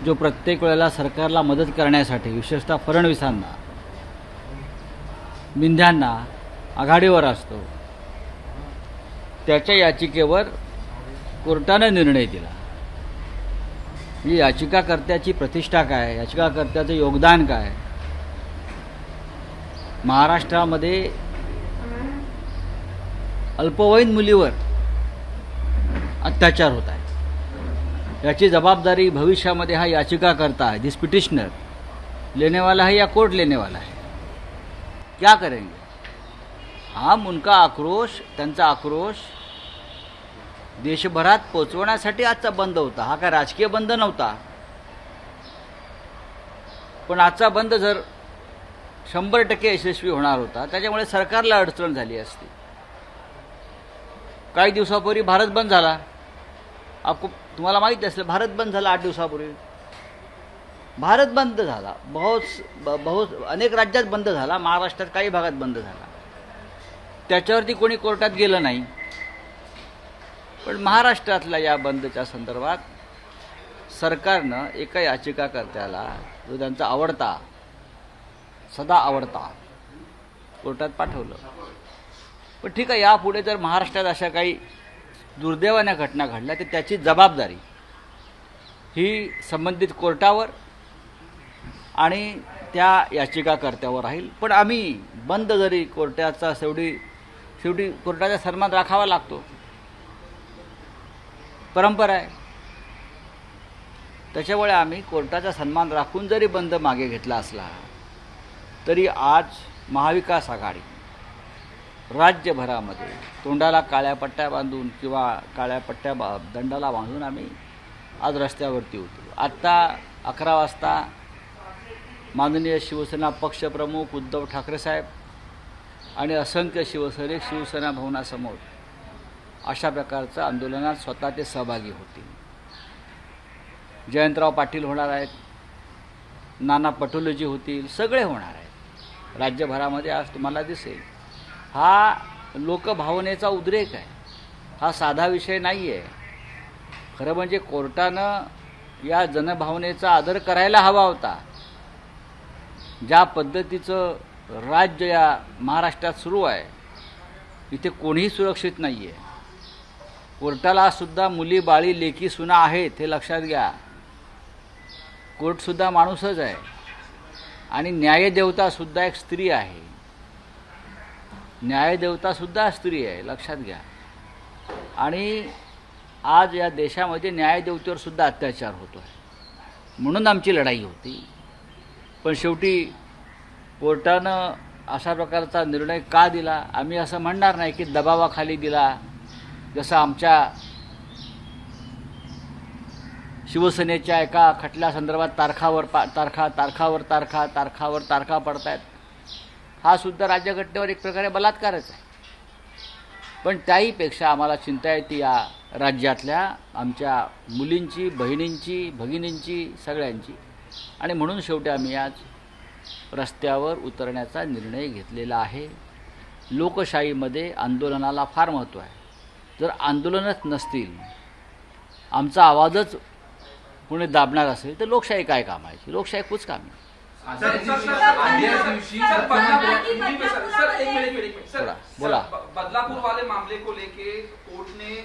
जो प्रत्येक वेळेला सरकारला मदत करण्यासाठी विशेषतः फडणवीसांना विंध्यांना आघाडीवर असतो, त्याच्या याचिकेवर कोर्टाने निर्णय दिला. ही याचिकाकर्त्याची प्रतिष्ठा काय, याचिकाकर्त्याचं योगदान काय. महाराष्ट्रामध्ये अल्पवयीन मुलीवर अत्याचार होत आहे, याची जबाबदारी भविष्यामध्ये हा याचिकाकर्ता है, दिस पिटिशनर लेने वाला है या कोर्ट लेने वाला है. क्या करेंगे हम? उनका आक्रोश, त्यांचा आक्रोश देशभरात पोचवण्यासाठी आजचा बंद होता. हा काय राजकीय बंद नव्हता. पण आजचा बंद जर 100% यशस्वी होणार होता, त्याच्यामुळे सरकारला अडचण झाली असती. काही दिवसापूर्वी भारत बंद झाला. तुम्हाला माहिती असेल, भारत बंद झाला 8 दिवसापूर्वी. भारत बंद झाला, बहुत अनेक राज्यात बंद झाला, महाराष्ट्रात काही भागात बंद झाला. त्याच्यावरती कोणी कोर्टात गेलं नाही. पण महाराष्ट्रातल्या या बंदच्या संदर्भात सरकारनं एका याचिकाकर्त्याला, जो त्यांचा आवडता, सदा आवडता, कोर्टात पाठवलं. पण ठीक आहे, यापुढे जर महाराष्ट्रात अशा काही दुर्दैवाच्या घटना घडल्या तर त्याची जबाबदारी ही संबंधित कोर्टावर आणि त्या याचिकाकर्त्यावर राहील. पण आम्ही बंद जरी कोर्टाचा शेवटी कोर्टाचा सन्मान राखावा लागतो, परंपरा आहे. त्याच्यामुळे आम्ही कोर्टाचा सन्मान राखून जरी बंद मागे घेतला असला तरी आज महाविकास आघाडी राज्यभरामध्ये तोंडाला काळ्या पट्ट्या बांधून किंवा काळ्या पट्ट्या दंडाला बांधून आम्ही आज रस्त्यावरती होतो. आत्ता 11 वाजता माननीय शिवसेना पक्षप्रमुख उद्धव ठाकरे साहेब आणि असंख्य शिवसैनिक शिवसेना भवनासमोर अशा प्रकारचं आंदोलनात स्वतः ते सहभागी होतील. जयंतराव पाटील होणार आहेत, नाना पटोलेजी होतील, सगळे होणार आहेत राज्यभरामध्ये. आज तुम्हाला दिसेल हा लोकभावनेचा उद्रेक आहे, हा साधा विषय नाही आहे. खरं म्हणजे कोर्टानं या जनभावनेचा आदर करायला हवा होता. ज्या पद्धतीचं राज्य या महाराष्ट्रात सुरू आहे, इथे कोणीही सुरक्षित नाही आहे. कोर्टाला सुद्धा मुली बाळी लेकी सुना आहेत, हे लक्षात घ्या. कोर्टसुद्धा माणूसच आहे आणि न्यायदेवतासुद्धा एक स्त्री आहे. न्यायदेवतासुद्धा स्त्री आहे, लक्षात घ्या. आणि आज या देशामध्ये न्यायदेवतेवर सुद्धा अत्याचार होतो आहे, म्हणून आमची लढाई होती. पण शेवटी कोर्टानं अशा प्रकारचा निर्णय का दिला, आम्ही असं म्हणणार नाही की दबावाखाली दिला. जसं आमच्या शिवसेनेच्या एका खटल्यासंदर्भात तारखावर तारखा पडत आहेत, हा सुद्धा राज्यघटनेवर एक प्रकारे बलात्कारच आहे. पण त्याहीपेक्षा आम्हाला चिंता येते या राज्यातल्या आमच्या मुलींची, बहिणींची, भगिनींची, सगळ्यांची. आणि म्हणून शेवटी आम्ही आज रस्त्यावर उतरण्याचा निर्णय घेतलेला आहे. लोकशाहीमध्ये आंदोलनाला फार महत्त्व आहे. जर आंदोलनच नसतील, आमचा आवाजच कोणी दाबणार असेल तर लोकशाही काय कामाची? लोकशाही कुछ काम आहे. बोला. बदलापुर वाले मामले को लेके कोर्ट ने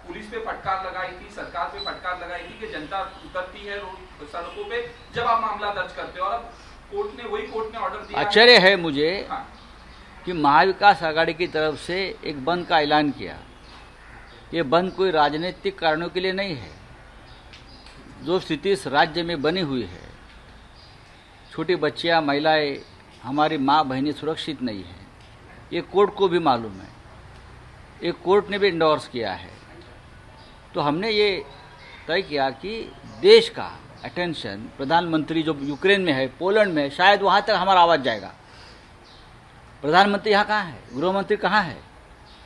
पुलिस पे फटकार लगाई थी, सरकार पे फटकार लगाई थी कि जनता उतरती है सड़कों पे जब आप मामला दर्ज करते हो, और अब कोर्ट ने ऑर्डर दिया. आश्चर्य है मुझे कि महाविकास आघाड़ी की तरफ से एक बंद का ऐलान किया. ये बंद कोई राजनीतिक कारणों के लिए नहीं है. जो स्थिति इस राज्य में बनी हुई है, छोटी बच्चियां, महिलाएं, हमारी माँ बहनें सुरक्षित नहीं है, ये कोर्ट को भी मालूम है, ये कोर्ट ने भी इंडोर्स किया है. तो हमने ये तय किया कि देश का अटेंशन, प्रधानमंत्री जो यूक्रेन में है, पोलैंड में है, शायद वहाँ तक हमारा आवाज़ जाएगा. प्रधानमंत्री यहाँ कहाँ है? गृहमंत्री कहाँ है?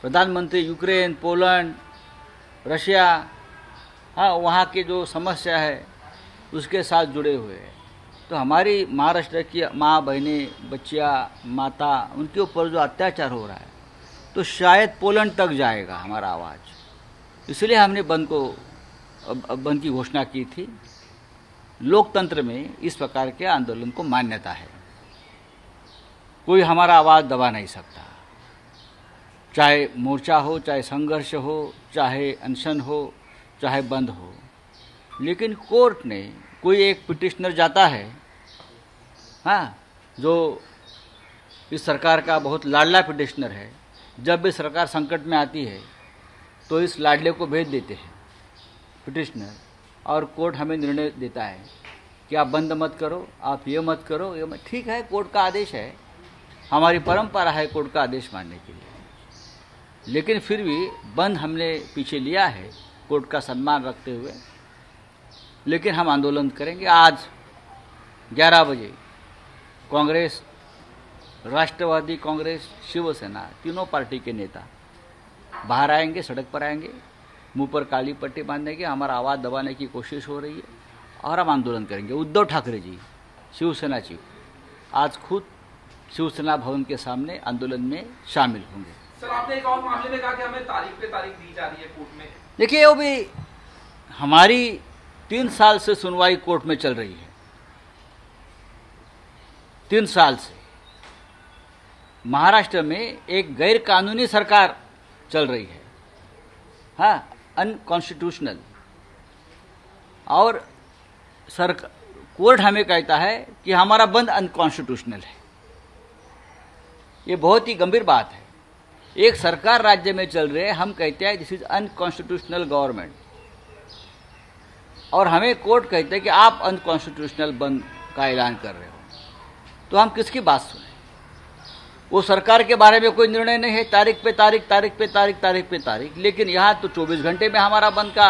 प्रधानमंत्री यूक्रेन, पोलैंड, रशिया, हाँ, वहाँ की जो समस्या है उसके साथ जुड़े हुए हैं. तो हमारी महाराष्ट्र की माँ बहनें, बच्चियाँ, माता, उनके ऊपर जो अत्याचार हो रहा है, तो शायद पोलैंड तक जाएगा हमारा आवाज़. इसलिए हमने बंद की घोषणा की थी. लोकतंत्र में इस प्रकार के आंदोलन को मान्यता है। कोई हमारा आवाज़ दबा नहीं सकता, चाहे मोर्चा हो, चाहे संघर्ष हो, चाहे अनशन हो, चाहे बंद हो। लेकिन कोर्ट ने, कोई एक पिटिशनर जाता है, हाँ, जो इस सरकार का बहुत लाडला पिटिशनर है, जब भी सरकार संकट में आती है तो इस लाडले को भेज देते हैं पिटिशनर, और कोर्ट हमें निर्णय देता है कि आप बंद मत करो, आप ये मत करो, ये मत। ठीक है, कोर्ट का आदेश है, हमारी परंपरा है कोर्ट का आदेश मानने के लिए। लेकिन फिर भी बंद हमने पीछे लिया है कोर्ट का सम्मान रखते हुए। लेकिन हम आंदोलन करेंगे। आज 11 बजे कांग्रेस, राष्ट्रवादी कांग्रेस, शिवसेना, तीनों पार्टी के नेता बाहर आएंगे, सड़क पर आएंगे, मुंह पर काली पट्टी बांधने की हमारा आवाज़ दबाने की कोशिश हो रही है और हम आंदोलन करेंगे। उद्धव ठाकरे जी, शिवसेना चीफ, आज खुद शिवसेना भवन के सामने आंदोलन में शामिल होंगे। सर, आपने एक और मामले में कहा कि हमें तारीख पे तारीख दी जा रही है कोर्ट में। देखिए, वो भी हमारी 3 साल से सुनवाई कोर्ट में चल रही है। 3 साल से महाराष्ट्र में एक गैर कानूनी सरकार चल रही है, हाँ, अनकॉन्स्टिट्यूशनल। और कोर्ट हमें कहता है कि हमारा बंद अनकॉन्स्टिट्यूशनल है। ये बहुत ही गंभीर बात है। एक सरकार राज्य में चल रही है, हम कहते हैं दिस इज अनकॉन्स्टिट्यूशनल गवर्नमेंट, और हमें कोर्ट कहते हैं कि आप अनकॉन्स्टिट्यूशनल बंद का ऐलान कर रहे हो। तो हम किसकी बात सुने? वो सरकार के बारे में कोई निर्णय नहीं है, तारीख पे तारीख, तारीख पे तारीख, तारीख पे तारीख। लेकिन यहाँ तो 24 घंटे में हमारा बंद का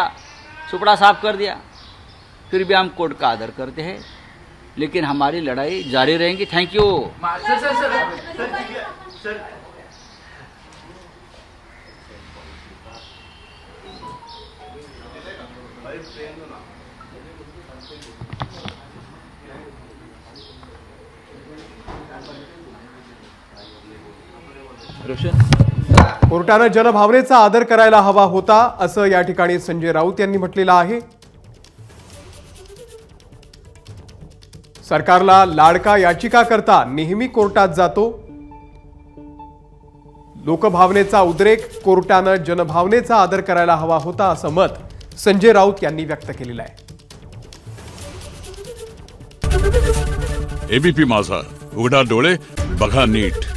सुपड़ा साफ कर दिया। फिर भी हम कोर्ट का आदर करते हैं, लेकिन हमारी लड़ाई जारी रहेगी। Thank you. कोर्टानं जनभावनेचा आदर करायला हवा होता, असं या ठिकाणी संजय राऊत यांनी म्हटलेलं आहे। सरकारला लाडका याचिकाकर्ता नेहमी कोर्टात जातो। लोकभावनेचा उद्रेक, कोर्टानं जनभावनेचा आदर करायला हवा होता, असं मत संजय राऊत यांनी व्यक्त केलेलं आहे। एबीपी माझा, उघडा डोळे बघा नीट।